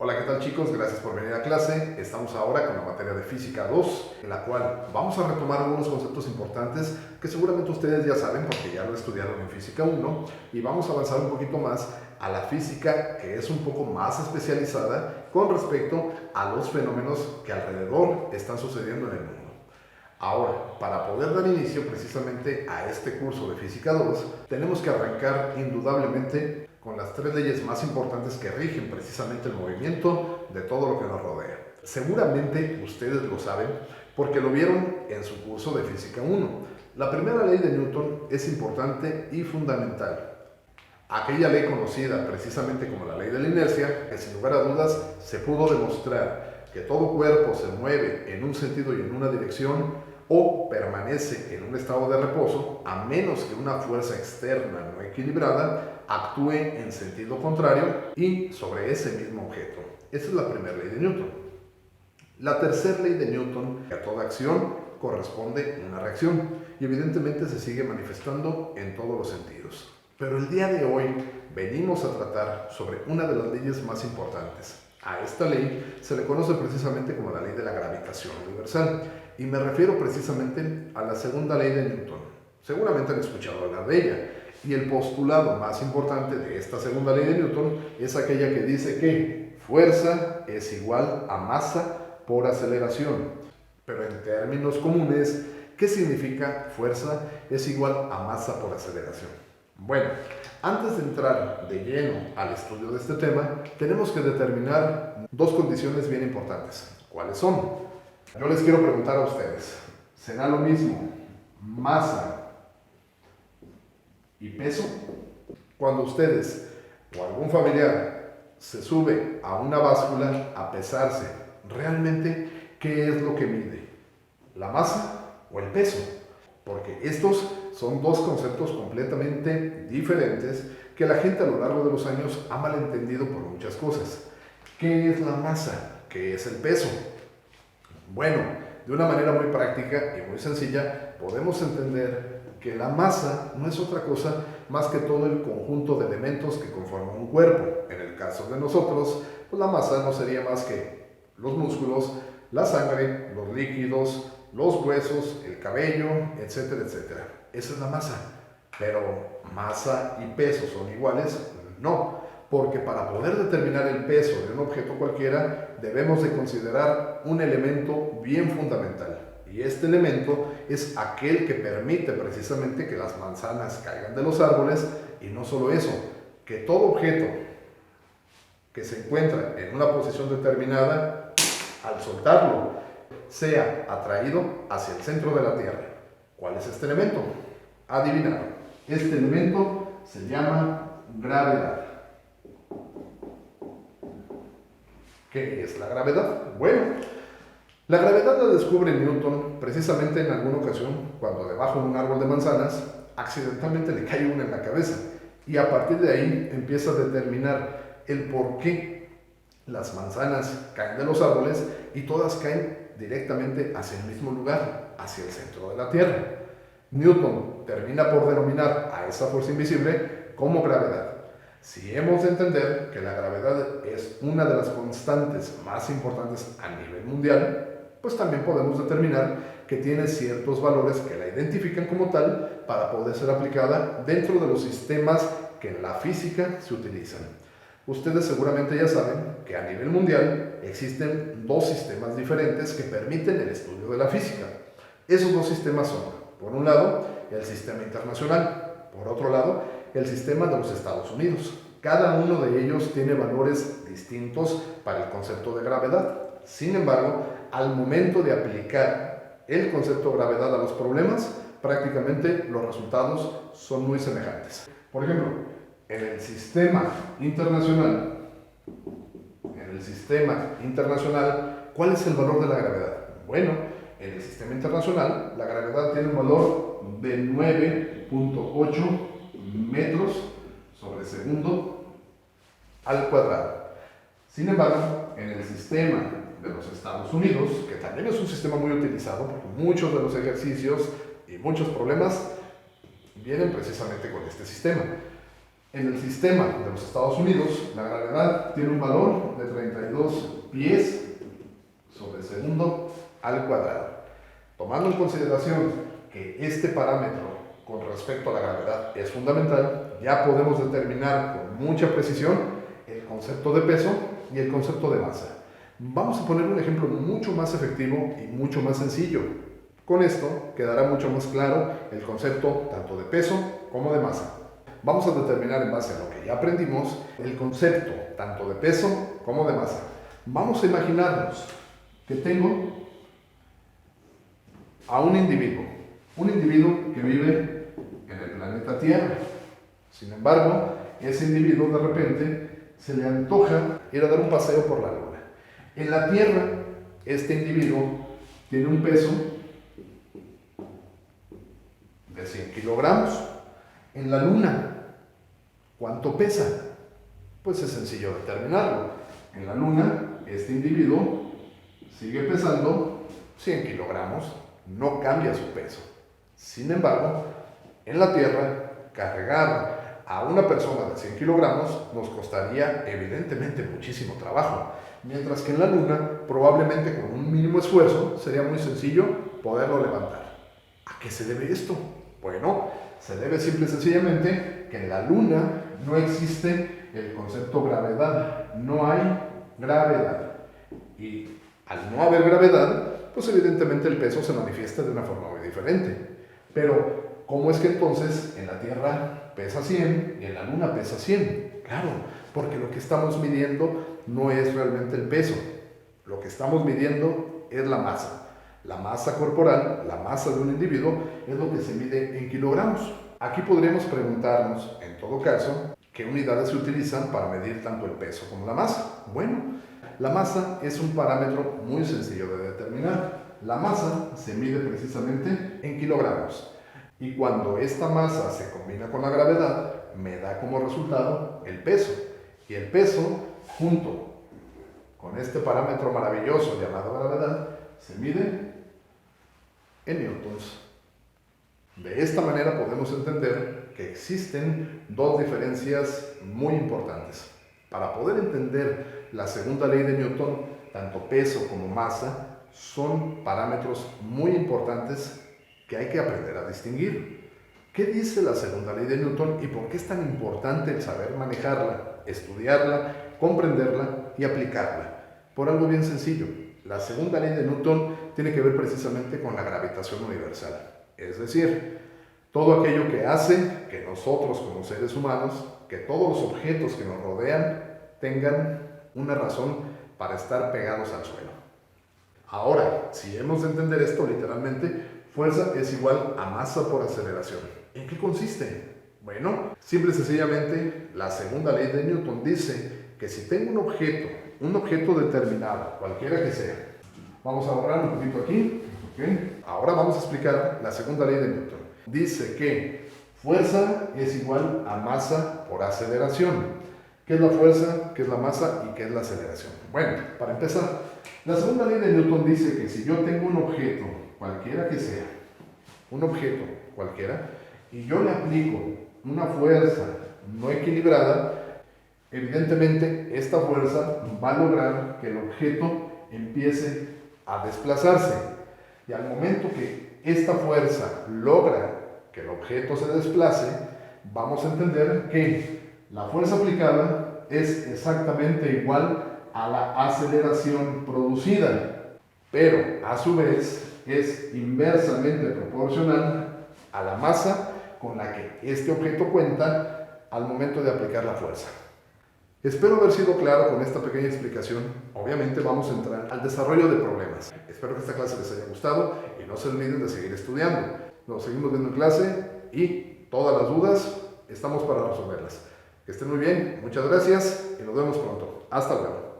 Hola, ¿qué tal chicos? Gracias por venir a clase. Estamos ahora con la materia de Física 2, en la cual vamos a retomar algunos conceptos importantes que seguramente ustedes ya saben porque ya lo estudiaron en Física 1, y vamos a avanzar un poquito más a la física que es un poco más especializada con respecto a los fenómenos que alrededor están sucediendo en el mundo. Ahora, para poder dar inicio precisamente a este curso de Física 2, tenemos que arrancar indudablemente con las tres leyes más importantes que rigen precisamente el movimiento de todo lo que nos rodea. Seguramente ustedes lo saben porque lo vieron en su curso de Física 1. La primera ley de Newton es importante y fundamental. Aquella ley conocida precisamente como la ley de la inercia, que sin lugar a dudas se pudo demostrar que todo cuerpo se mueve en un sentido y en una dirección o permanece en un estado de reposo a menos que una fuerza externa no equilibrada actúe en sentido contrario y sobre ese mismo objeto. Esa es la primera ley de Newton. La tercera ley de Newton, que a toda acción corresponde una reacción y evidentemente se sigue manifestando en todos los sentidos. Pero el día de hoy venimos a tratar sobre una de las leyes más importantes. A esta ley se le conoce precisamente como la ley de la gravitación universal, y me refiero precisamente a la segunda ley de Newton. Seguramente han escuchado hablar de ella, y el postulado más importante de esta segunda ley de Newton es aquella que dice que fuerza es igual a masa por aceleración. Pero en términos comunes, ¿qué significa fuerza es igual a masa por aceleración? Bueno, antes de entrar de lleno al estudio de este tema, tenemos que determinar dos condiciones bien importantes. ¿Cuáles son? Yo les quiero preguntar a ustedes, ¿será lo mismo masa y peso? Cuando ustedes o algún familiar se sube a una báscula a pesarse, ¿realmente qué es lo que mide? ¿La masa o el peso? Porque estos son dos conceptos completamente diferentes que la gente a lo largo de los años ha malentendido por muchas cosas. ¿Qué es la masa? ¿Qué es el peso? Bueno, de una manera muy práctica y muy sencilla, podemos entender que la masa no es otra cosa más que todo el conjunto de elementos que conforman un cuerpo. En el caso de nosotros, pues la masa no sería más que los músculos, la sangre, los líquidos, los huesos, el cabello, etcétera, etcétera. Esa es la masa. Pero masa y peso son iguales, no, porque para poder determinar el peso de un objeto cualquiera debemos de considerar un elemento bien fundamental, y este elemento es aquel que permite precisamente que las manzanas caigan de los árboles, y no solo eso, que todo objeto que se encuentra en una posición determinada, al soltarlo, sea atraído hacia el centro de la Tierra. ¿Cuál es este elemento? Adivinaron. Este elemento se llama gravedad. ¿Qué es la gravedad? Bueno, la gravedad la descubre Newton precisamente en alguna ocasión cuando debajo de un árbol de manzanas accidentalmente le cae una en la cabeza, y a partir de ahí empieza a determinar el por qué las manzanas caen de los árboles y todas caen directamente hacia el mismo lugar, hacia el centro de la Tierra. Newton termina por denominar a esa fuerza invisible como gravedad. Si hemos de entender que la gravedad es una de las constantes más importantes a nivel mundial, pues también podemos determinar que tiene ciertos valores que la identifican como tal para poder ser aplicada dentro de los sistemas que en la física se utilizan. Ustedes seguramente ya saben que a nivel mundial existen dos sistemas diferentes que permiten el estudio de la física. Esos dos sistemas son, por un lado, el sistema internacional, por otro lado, el sistema de los Estados Unidos. Cada uno de ellos tiene valores distintos para el concepto de gravedad. Sin embargo, al momento de aplicar el concepto de gravedad a los problemas, prácticamente los resultados son muy semejantes. Por ejemplo, en el sistema internacional, ¿cuál es el valor de la gravedad? Bueno, en el sistema internacional, la gravedad tiene un valor de 9.8 metros sobre segundo al cuadrado. Sin embargo, en el sistema de los Estados Unidos, que también es un sistema muy utilizado porque muchos de los ejercicios y muchos problemas vienen precisamente con este sistema, En el sistema de los Estados Unidos, la gravedad tiene un valor de 32 pies sobre segundo al cuadrado. Tomando en consideración que este parámetro con respecto a la gravedad es fundamental, ya podemos determinar con mucha precisión el concepto de peso y el concepto de masa. Vamos a poner un ejemplo mucho más efectivo y mucho más sencillo. Con esto quedará mucho más claro el concepto tanto de peso como de masa. Vamos a determinar en base a lo que ya aprendimos el concepto tanto de peso como de masa. Vamos a imaginarnos que tengo a un individuo que vive en el planeta Tierra. Sin embargo, ese individuo de repente se le antoja ir a dar un paseo por la Luna. En la Tierra, este individuo tiene un peso de 100 kilogramos. En la Luna, ¿cuánto pesa? Pues es sencillo determinarlo. En la Luna, este individuo sigue pesando 100 kilogramos, no cambia su peso. Sin embargo, en la Tierra, cargar a una persona de 100 kilogramos nos costaría evidentemente muchísimo trabajo, mientras que en la Luna, probablemente con un mínimo esfuerzo, sería muy sencillo poderlo levantar. ¿A qué se debe esto? Bueno, se debe simple y sencillamente que en la Luna no existe el concepto gravedad, no hay gravedad. Y al no haber gravedad, pues evidentemente el peso se manifiesta de una forma muy diferente. Pero, ¿cómo es que entonces en la Tierra pesa 100 y en la Luna pesa 100? Claro, porque lo que estamos midiendo no es realmente el peso. Lo que estamos midiendo es la masa. La masa corporal, la masa de un individuo, es lo que se mide en kilogramos. Aquí podríamos preguntarnos, en todo caso, ¿qué unidades se utilizan para medir tanto el peso como la masa? Bueno, la masa es un parámetro muy sencillo de determinar. La masa se mide precisamente en kilogramos. Y cuando esta masa se combina con la gravedad, me da como resultado el peso. Y el peso, junto con este parámetro maravilloso llamado gravedad, se mide en newtons. De esta manera podemos entender que existen dos diferencias muy importantes. Para poder entender la segunda ley de Newton, tanto peso como masa son parámetros muy importantes que hay que aprender a distinguir. ¿Qué dice la segunda ley de Newton y por qué es tan importante el saber manejarla, estudiarla, comprenderla y aplicarla? Por algo bien sencillo. La segunda ley de Newton tiene que ver precisamente con la gravitación universal. Es decir, todo aquello que hace que nosotros como seres humanos, que todos los objetos que nos rodean tengan una razón para estar pegados al suelo. Ahora, si hemos de entender esto literalmente, fuerza es igual a masa por aceleración. ¿En qué consiste? Bueno, simple y sencillamente, la segunda ley de Newton dice que si tengo un objeto determinado, cualquiera que sea, vamos a borrar un poquito aquí, ¿okay? Ahora vamos a explicar la segunda ley de Newton. Dice que fuerza es igual a masa por aceleración. ¿Qué es la fuerza? ¿Qué es la masa? ¿Y qué es la aceleración? Bueno, para empezar, la segunda ley de Newton dice que si yo tengo un objeto, cualquiera que sea, un objeto cualquiera, y yo le aplico una fuerza no equilibrada, evidentemente esta fuerza va a lograr que el objeto empiece a desplazarse. Y al momento que esta fuerza logra que el objeto se desplace, vamos a entender que la fuerza aplicada es exactamente igual a la aceleración producida, pero a su vez es inversamente proporcional a la masa con la que este objeto cuenta al momento de aplicar la fuerza. Espero haber sido claro con esta pequeña explicación. Obviamente vamos a entrar al desarrollo de problemas. Espero que esta clase les haya gustado y no se olviden de seguir estudiando. Nos seguimos viendo en clase y todas las dudas estamos para resolverlas. Que estén muy bien, muchas gracias y nos vemos pronto. Hasta luego.